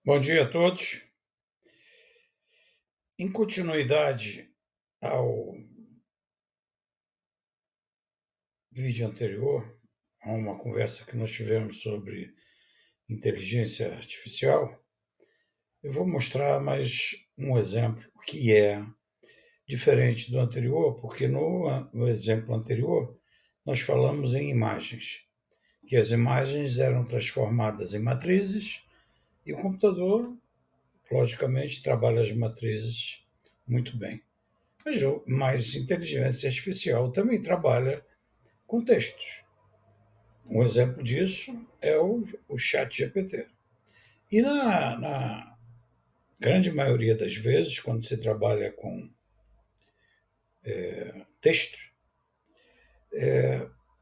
Bom dia a todos. Em continuidade ao vídeo anterior, a uma conversa que nós tivemos sobre inteligência artificial, eu vou mostrar mais um exemplo que é diferente do anterior, porque no exemplo anterior nós falamos em imagens, que as imagens eram transformadas em matrizes e o computador, logicamente, trabalha as matrizes muito bem. Mas inteligência artificial também trabalha com textos. Um exemplo disso é o chat GPT. E na grande maioria das vezes, quando se trabalha com texto,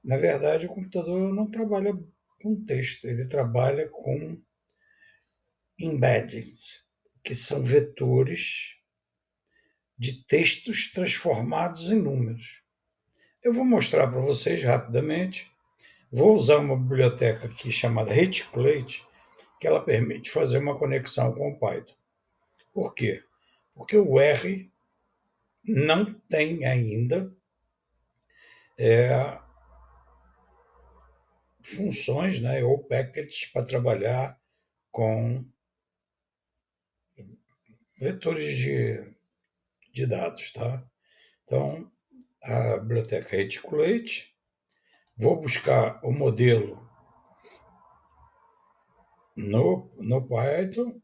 na verdade o computador não trabalha com texto, ele trabalha com embeddings, que são vetores de textos transformados em números. Eu vou mostrar para vocês rapidamente. Vou usar uma biblioteca aqui chamada Reticulate, que ela permite fazer uma conexão com o Python. Por quê? Porque o R não tem ainda funções, né, ou packages para trabalhar com vetores de dados. Tá? Então, a biblioteca Reticulate, vou buscar o modelo no Python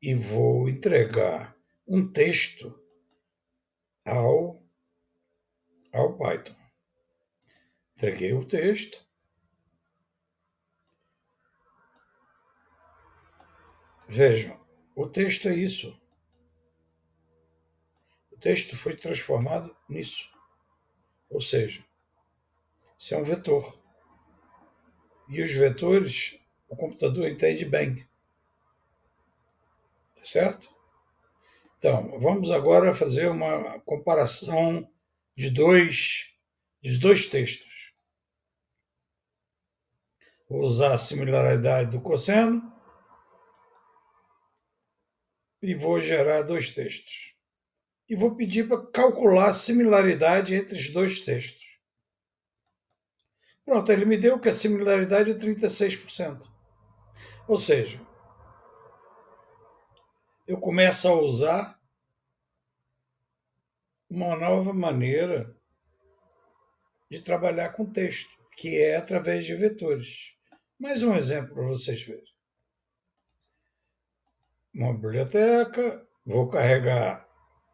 e vou entregar um texto ao Python. Entreguei o texto. Vejam, o texto é isso. O texto foi transformado nisso. Ou seja, isso é um vetor. E os vetores, o computador entende bem. Certo? Então, vamos agora fazer uma comparação de dois textos. Vou usar a similaridade do cosseno e vou gerar dois textos. E vou pedir para calcular a similaridade entre os dois textos. Pronto, ele me deu que a similaridade é 36%. Ou seja, eu começo a usar uma nova maneira de trabalhar com texto, que é através de vetores. Mais um exemplo para vocês verem. Uma biblioteca, vou carregar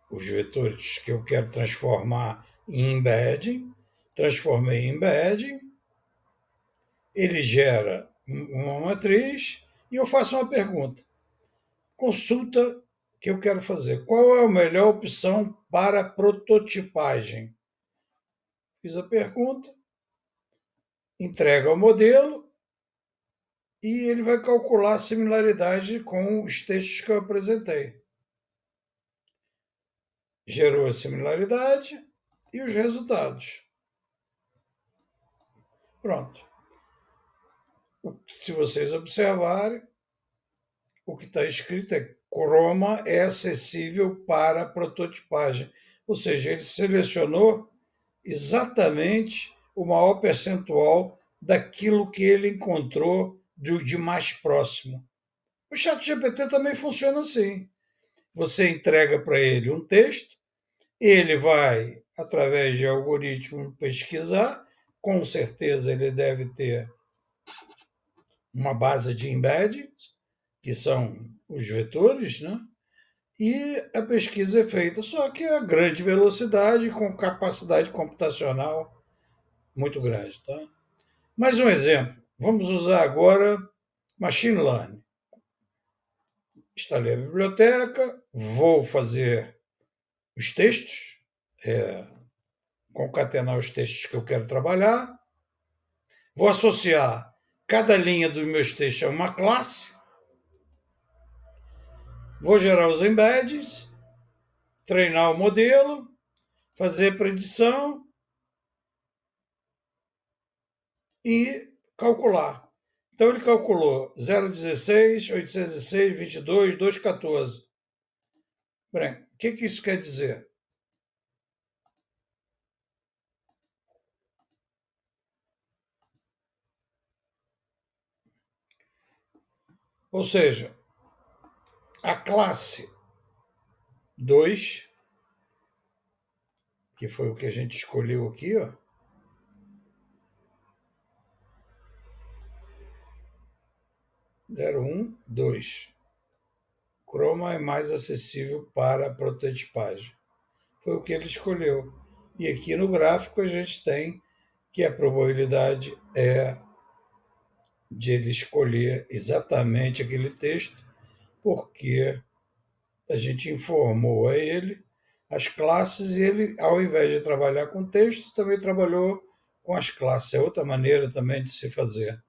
os vetores que eu quero transformar em embedding, transformei em embedding, ele gera uma matriz e eu faço uma pergunta. Consulta que eu quero fazer. Qual é a melhor opção para prototipagem? Fiz a pergunta, entrega o modelo e ele vai calcular a similaridade com os textos que eu apresentei. Gerou a similaridade e os resultados. Pronto. Se vocês observarem, o que está escrito é Chroma é acessível para prototipagem. Ou seja, ele selecionou exatamente o maior percentual daquilo que ele encontrou de mais próximo. O ChatGPT também funciona assim. Você entrega para ele um texto, ele vai, através de algoritmo, pesquisar, com certeza ele deve ter uma base de embeddings, que são os vetores, né? E a pesquisa é feita, só que a grande velocidade, com capacidade computacional muito grande. Tá? Mais um exemplo. Vamos usar agora Machine Learning. Instalei a biblioteca, vou fazer os textos, concatenar os textos que eu quero trabalhar, vou associar cada linha dos meus textos a uma classe, vou gerar os embeddings, treinar o modelo, fazer predição e calcular. Então, ele calculou 0,16, 806, 22, 214. Bem, o que isso quer dizer? Ou seja, a classe 2, que foi o que a gente escolheu aqui, ó, 01, 2. Chroma é mais acessível para a prototipagem. Foi o que ele escolheu. E aqui no gráfico a gente tem que a probabilidade é de ele escolher exatamente aquele texto, porque a gente informou a ele as classes e ele, ao invés de trabalhar com texto, também trabalhou com as classes. É outra maneira também de se fazer.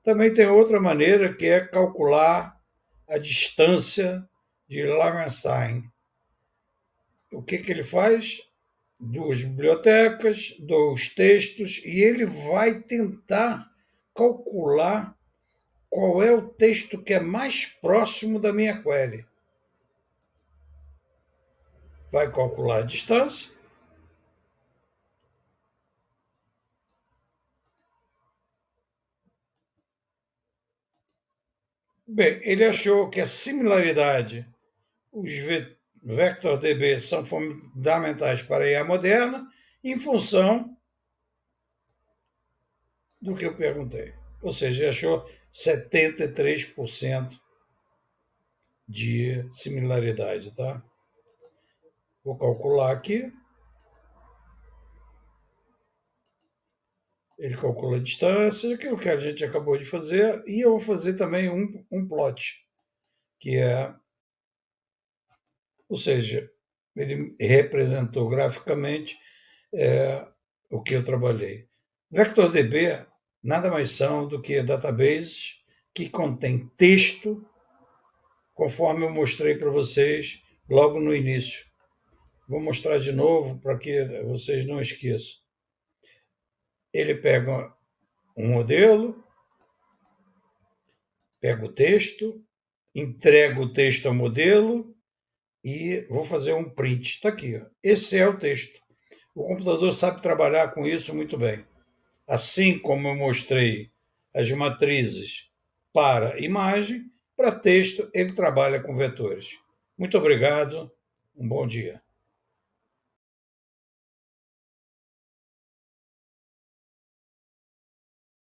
Também tem outra maneira que é calcular a distância de Larenstein. O que ele faz? Duas bibliotecas, dois textos, e ele vai tentar calcular qual é o texto que é mais próximo da minha query. Vai calcular a distância. Bem, ele achou que a similaridade, os vector DB são fundamentais para a IA moderna, em função do que eu perguntei. Ou seja, ele achou 73% de similaridade, tá? Vou calcular aqui. Ele calcula a distância, aquilo que a gente acabou de fazer, e eu vou fazer também um plot, que é, ou seja, ele representou graficamente o que eu trabalhei. VectorDB nada mais são do que databases que contém texto, conforme eu mostrei para vocês logo no início. Vou mostrar de novo para que vocês não esqueçam. Ele pega um modelo, pega o texto, entrego o texto ao modelo e vou fazer um print. Está aqui. Ó. Esse é o texto. O computador sabe trabalhar com isso muito bem. Assim como eu mostrei as matrizes para imagem, para texto ele trabalha com vetores. Muito obrigado, um bom dia.